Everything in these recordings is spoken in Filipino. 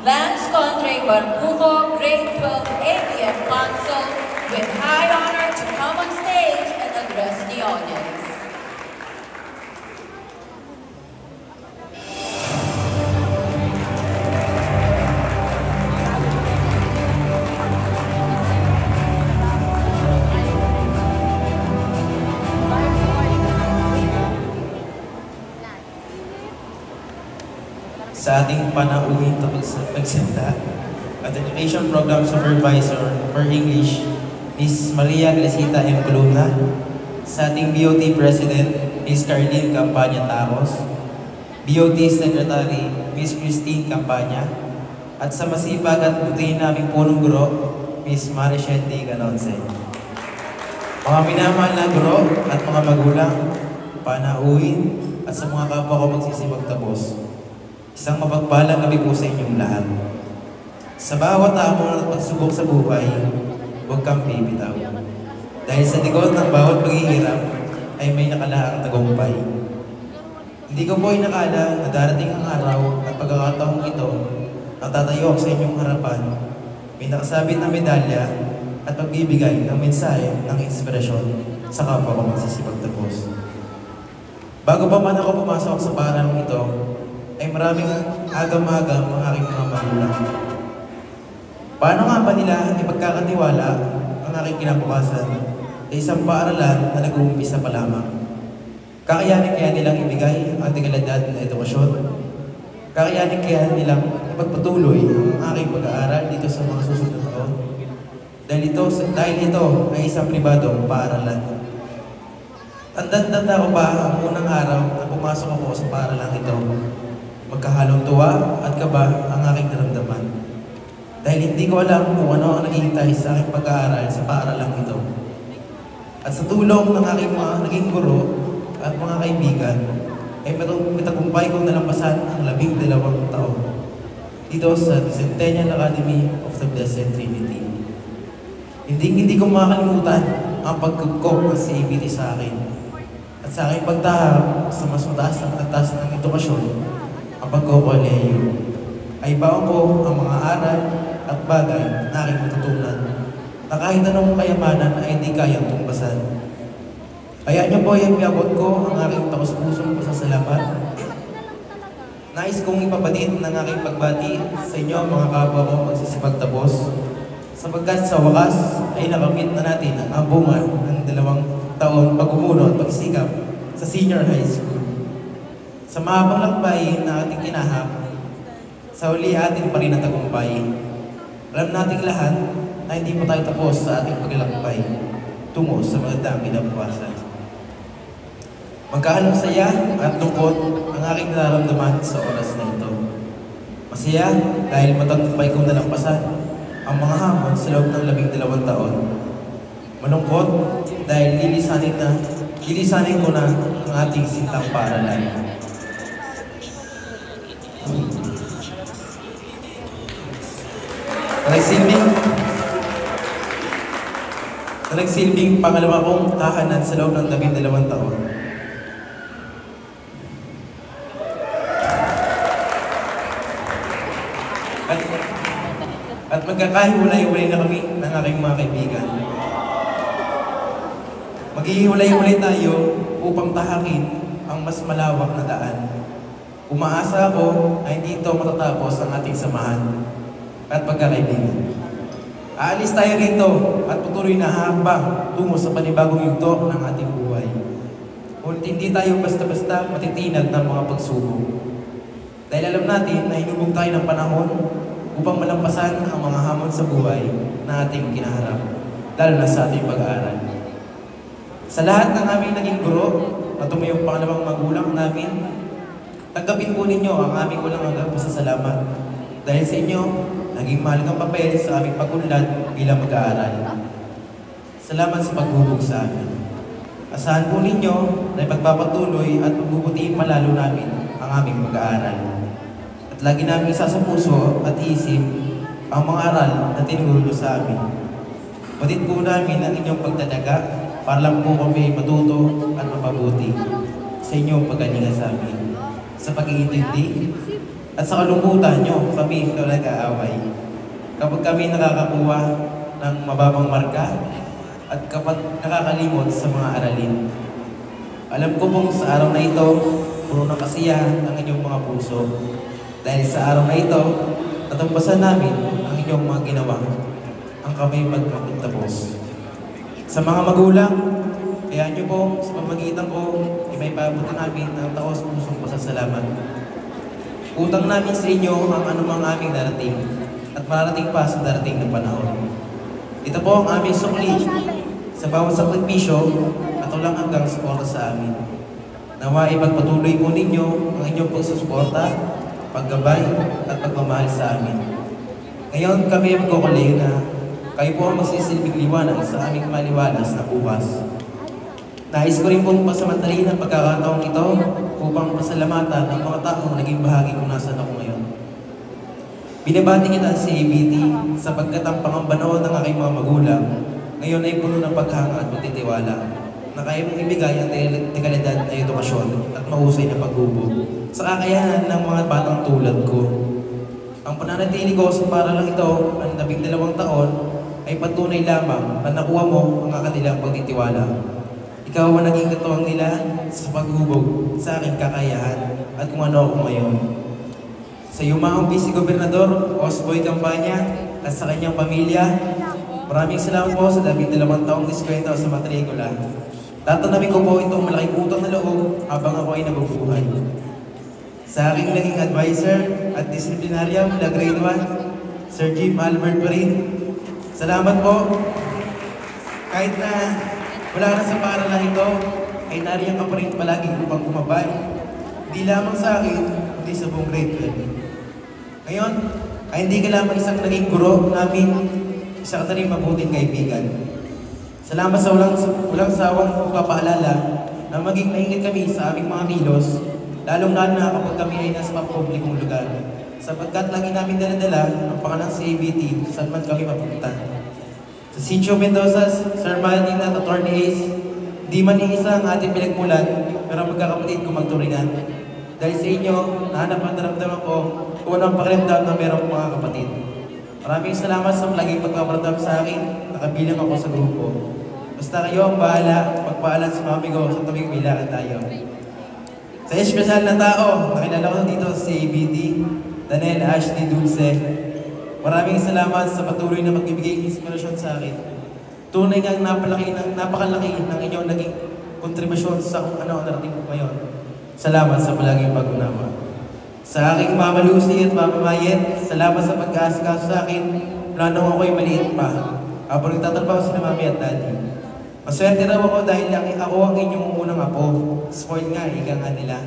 Lance Condre Barbuco, Grade 12 ABF Council, with high honor to come on stage and address the audience. Sa ating panauhing pagsalita at Education Program Supervisor for English, Ms. Maria Glesita M. Columna, sa ating BOT President, Ms. Carlene Campanya Taros, BOT Secretary, Ms. Christine Campanya, at sa masipag at butihin naming punong guro, Ms. Maricette Ganonce. Mga minamahal na guro at mga magulang, panauhin, at sa mga kapwa ko magsisipagtapos. Isang mapagpalang gabi po sa inyong lahat. Sa bawat hamon at pagsubok sa buhay, huwag kang bibitaw. Dahil sa likod ng bawat paghihirap ay may nakalaang tagumpay. Hindi ko po inakala na darating ang araw at pagkakataong ito ang tatayo sa inyong harapan, may nakasabit na medalya at pagbibigay ng mensahe ng inspirasyon sa kapwa ko magsisipagtapos. Bago pa man ako pumasok sa paaralang ito, ay maraming agam-agam ang aking mga magulang. Paano nga ba nila ipagkakatiwala ang aking kinabukasan sa isang paaralan na nag-uumpisa pa lamang? Kakayanin kaya nilang ibigay ang tigalidad na edukasyon? Kakayanin kaya nilang ipagpatuloy ang aking pag-aaral dito sa mga susunod na taon? Dahil ito ay isang pribadong paaralan. Tanda-tanda ko pa ang unang araw na pumasok ako sa paaralan ito. Magkahalong tuwa at kaba ang aking naramdaman. Dahil hindi ko alam kung ano ang naghihintay sa aking pag-aaral sa paaralang ito. At sa tulong ng aking mga naging guro at mga kaibigan, ay matagumpay kong nalampasan ang 12 taon dito sa Centennial Academy of the Blessed Trinity. Hindi ko makakalimutan ang pagkukok ng CABT sa akin at sa aking pagtahak sa mas mataas ng atas ng edukasyon. Ang pagkokoleyo ay baon ko ang mga aral at bagay na aking matutunan na kahit anong kayamanan ay hindi kayang tumbasan. Kaya niyo po yung piabot ko ang aking taus-pusong pasasalamat. Nais kong ipabatid ng aking pagbati sa inyo mga kapwa ko magsisipagtapos sapagkat sa wakas ay nakamit na natin ang bunga ng 2 taon pag-umuno at pagsikap sa senior high school. Sa mahabang lakbay na ating kinahap, sa huli atin pa rin ang tagumpay. Alam nating lahat na hindi pa tayo tapos sa ating paglalakbay tungo sa magandang kinabukasan. Magkahalong saya at lungkot ang aking nararamdaman sa oras na ito. Masaya dahil matagumpay kong nalampasan ang mga hamon sa loob ng 12 taon. Malungkot dahil lilisanin ko na ang ating sintang paaralan. Nagsilbing pangalawa kong tahanan sa loob ng 12 taon. At magkakahiwalay-hiwalay na kami ng aking mga kaibigan. Maghihiwalay-hiwalay tayo upang tahakin ang mas malawak na daan. Umaasa ako na hindi ito matatapos ang ating samahan at pagkakaibigan. Aalis tayo rito at patuloy na habang tungo sa panibagong yugto ng ating buhay. Ngunit hindi tayo basta-basta matitinag ng mga pagsubok. Dahil alam natin na hinubog tayo ng panahon upang malampasan ang mga hamon sa buhay na ating kinaharap, lalo na sa ating pag-aaral. Sa lahat ng aming naging guro na tumayong pangalawang magulang namin, tanggapin po ninyo ang aming walang hanggang pasasalamat. Dahil sa inyo, naging mahalagang papel sa aming pag-unlad bilang mag-aaral. Salamat sa paghubog sa amin. Asahan po ninyo na ipagpapatuloy at pagbubutihin palalo namin ang aming pag-aaral. At lagi namin isa sa puso at isip ang mga aral na tinuro sa amin. Batid po namin ang inyong pagtataga para lang po kami matuto at mapabuti sa inyong pagkalinga sa amin, sa pag-iintindi At sa kalungkutan nyo, kami nag-aaway. Kapag kami nakakakuha ng mababang marka at kapag nakakalimot sa mga aralin. Alam ko pong sa araw na ito, puno ng kasiyahan ang inyong mga puso. Dahil sa araw na ito, natumpasan namin ang inyong mga ginawa. Ang kami magkapagtapos. Sa mga magulang, kaya nyo po sa pamagitan ko, may pabuti namin ang taos pusong pasasalamat. Utang namin sa inyo ang anumang aming darating at marating pa sa darating na panahon. Ito po ang aming sukli sa bawat sakripisyo at walang hanggang suporta sa amin. Nawa ipagpatuloy po ninyo ang inyong pagsusuporta, paggabay at pagmamahal sa amin. Ngayon kami magkukulay na kayo po ang magsisilbing liwanag sa aming maliwalas na bukas. Nais ko rin pong pasamantalihin ang pagkakataong ito upang pasalamatan ang mga taong naging bahagi kung nasan ako ngayon. Binabati kita sa ABT sapagkat ang pangambanaw ng aking mga magulang ngayon ay puno ng paghanga at matitiwala na kaya mong ibigay ang dekalidad na edukasyon at mahusay na paghubog sa kakayahan ng mga batang tulad ko. Ang pananatili ko sa paralang ito ang 12 taon ay patunay lamang na nakuha mo ang kanilang pagtitiwala. Ikaw ang naging katuwang nila sa paghubog sa aking kakayahan at kung ano ako ngayon. Sa yumaong Vice Gobernador, Osboy Campanya at sa kanyang pamilya, maraming salamat po sa 12 taong diskwento sa matrikula. Tatanamin ko po itong malaking utang na loob habang ako ay nabubuhay. Sa aking naging advisor at disiplinarya mula grade 1, Sir Jim Albert Parin, salamat po. Kahit na wala na sa paaralan ito, ay nariyan ka pa rin palagi upang gumabay. Hindi lamang sa akin, kundi sa buong grade 12. Ngayon, ay hindi ka lamang isang naging guro namin, isa ka na rin mabuting kaibigan. Salamat sa walang sawang pagpapaalala na maging maingat kami sa aming mga kilos, lalong na kapag kami ay nasa pampublikong lugar. Sapagkat lagi namin daladala ang pangalan sa ABT saan man kami mapunta. Sa Sitio Mendoza, Sir Martin at Atty. Ace, di man iisa ang ating pinagmulan, pero magkakapatid kong magturingan. Dahil sa inyo, nahanap ang naramdaman ko kung anong pakiramdam na merong mga kapatid. Maraming salamat sa laging pagpaparamdam sa akin, nakabilang ako sa grupo. Basta kayo ang bahala, magpaalam sa mga amigo sa tuwing bilangan tayo. Sa espesyal na tao, nakilala ko dito si ABT, Daniel Ashley Dulce. Maraming salamat sa patuloy na magbibigay inspirasyon sa akin. Tunay ngang napakalaki ng inyong naging kontribusyon sa kung ano ang narating ko ngayon. Salamat sa palaging pag-unawa. Sa aking Mama Lucy at Mama Mayet, salamat sa pag-aasikaso sa akin mula nung ako'y maliit pa. Habang nagtatrabaho sila Mami at Daddy. Maswerte raw ako dahil ako ang inyong unang apo. Spoiled nga, ika nga nila.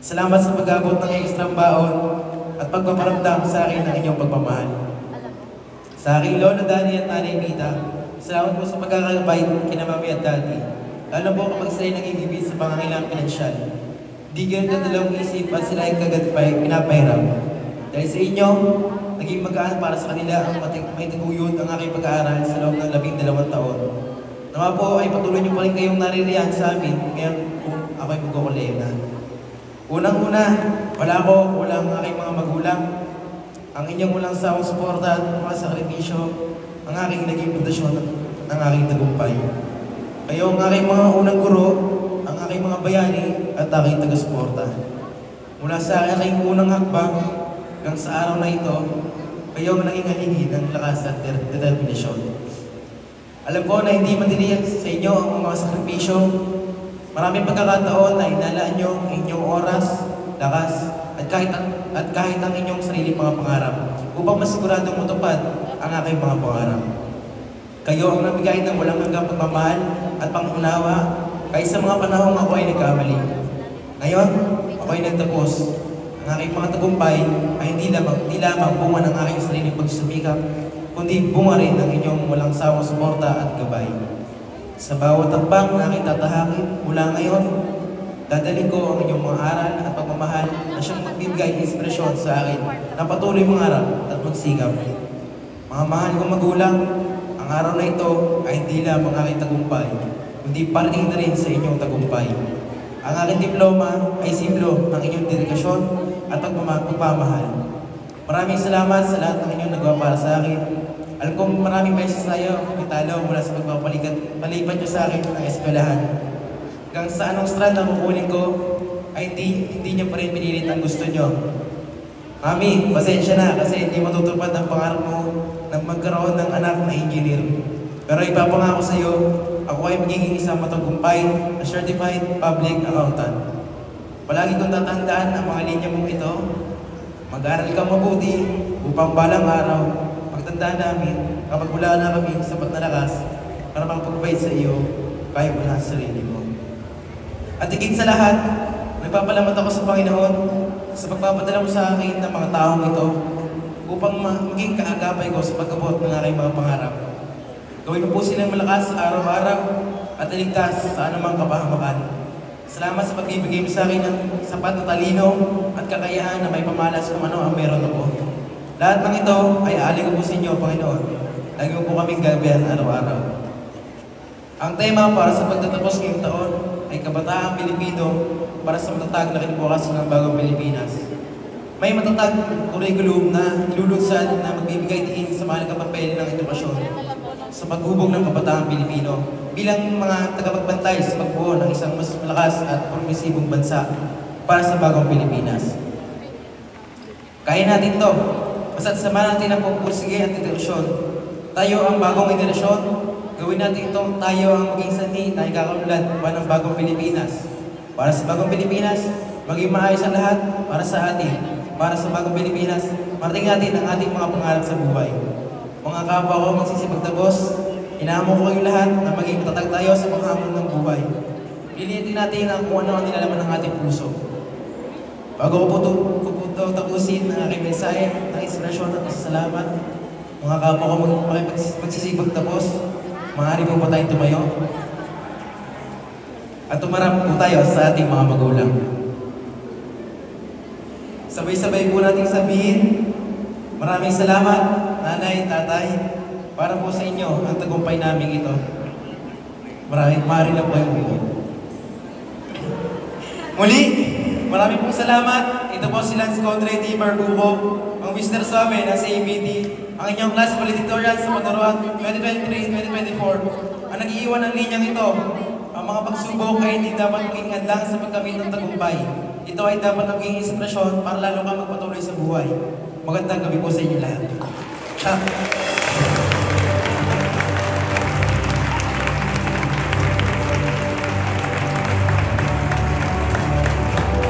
Salamat sa pag-abot ng ekstrang baon at pagpaparamdam sa akin ng inyong pagmamahal. Sa aking Lola Dani at Nanay Mita, salamat po sa pagkakabay kina Mami at Daddy. Lalo po kapag sila'y nagigibit sa pangangailangan pinansyal. Di ganun na dalawang isip at sila ay kagatpay, pinapahirap. Dahil sa inyo, naging magaan para sa kanila ang may taguyod ang aking pag-aaral sa loob ng 12 taon. Nawa po ay patuloy niyo pa rin kayong naririyan sa amin ngayon kung ako ay magkukulega. Unang-una, walang aking mga magulang. Ang inyong walang sawang suporta at mga sakripisyo, ang aking naging pundasyon ng aking tagumpay. Kayo ang aking mga unang guro, ang aking mga bayani at aking taga-suporta. Mula sa aking unang hakbang hanggang sa araw na ito, kayo ang naging haligi ng lakas at determinasyon. Alam ko na hindi madali sa inyo ang mga sakripisyo. Maraming pagkakataon na inalaan nyo ang inyong oras, lakas, at kahit ang inyong sariling mga pangarap upang masiguradong matupad ang aking mga pangarap. Kayo ang nabigay ng walang hanggang pagmamahal at pangunawa kahit sa mga panahong ako ay nagkamali. Ngayon, ako ay nagtapos. Ang aking mga tagumpay ay hindi lamang bunga ng aking sariling pagsumikap, kundi bunga rin ng inyong walang sawang suporta at gabay. Sa bawat takbang na aking tatahakin mula ngayon, dadalhin ko ang inyong mga aral at pagmamahal na siyang magbibigay inspirasyon sa akin na patuloy mangarap at magsikap. Mga mahal kong magulang, ang araw na ito ay hindi lamang aking tagumpay, kundi parating na rin sa inyong tagumpay. Ang aking diploma ay simbolo ng inyong dedikasyon, at pagmamahal. Maraming salamat sa lahat ng inyong nagawa para sa akin. Alam kong maraming beses tayo italo mula sa palipat nyo sa akin ng eskwelahan. Hanggang sa anong strand na kukunin ko, ay hindi nyo pa rin pinilit ang gusto nyo. Mami, pasensya na kasi hindi matutupad ang pangarap mo na magkaroon ng anak na engineer. Pero ipapangako sa iyo, ako ay magiging isang matagumpay na certified public accountant. Palagi kong tatandaan ang mga linya mong ito. Mag-aral kang mabuti upang balang araw, pagtandaan namin, kapag wala na kami sapat na lakas para makapag-provide sa iyo, kaya mo na sa sarili mo. At higit sa lahat, nagpapalamat ako sa Panginoon sa pagpapadala mo sa akin ng mga taong ito upang maging kaagapay ko sa pag-abot ng aking mga pangarap. Gawin mo po silang malakas araw-araw at iligtas sa anumang kapahamakan. Salamat sa pagbibigay mo sa akin ng sapat na talino at kakayahan na may pamalas kung ano ang meron ako. Lahat ng ito ay aaling ko po sa inyo, Panginoon. Lagi mo po kaming gabayan araw-araw. Ang tema para sa pagtatapos ngayong taon ay Kabataang Pilipino para sa matatag na kinabukasan ng bagong Pilipinas. May matatag kurikulum na ilulunsad na magbibigay diin sa mahalagang papel ng edukasyon sa paghubog ng kabataang Pilipino bilang mga tagapagbantay sa pagbuo ng isang mas malakas at progresibong bansa para sa bagong Pilipinas. Kaya natin to. Basta't sama natin ang pagpursige at dedikasyon. Tayo ang bagong henerasyon. Gawin natin itong tayo ang maging sanhi na ikakalulad para ng bagong Pilipinas. Para sa bagong Pilipinas, maging maayos ang lahat para sa atin. Para sa bagong Pilipinas, marating natin ang ating mga pangarap sa buhay. Mga kapwa ko magsisipagtapos, inaamo ko kayong lahat na maging matatag tayo sa panghamon ng buhay. Pilitin natin ang kung ano ang nilalaman ng ating puso. Bago ko po tapusin ang aking mensahe ng inspirasyon at salamat, mga kapwa ko magsisipagtapos, maaari po ba tayong tumayo? At tumarap po tayo sa ating mga magulang. Sabay-sabay po natin sabihin, maraming salamat, nanay, tatay, para po sa inyo ang tagumpay namin ito. Maaari na po kayo po. Muli, maraming pong salamat. Ito po si Lance Condre D. Marbuco, ang Mr. Suave na sa ABT, ang inyong class valedictorian sa Padaruan 2023-2024. Ang nag-iiwan ng linyang ito, ang mga pagsubok ay hindi dapat maging hadlang sa pagkamit ng tagumpay. Ito ay dapat maging inspirasyon para lalo kang magpatuloy sa buhay. Magandang gabi po sa inyo lahat. Ciao!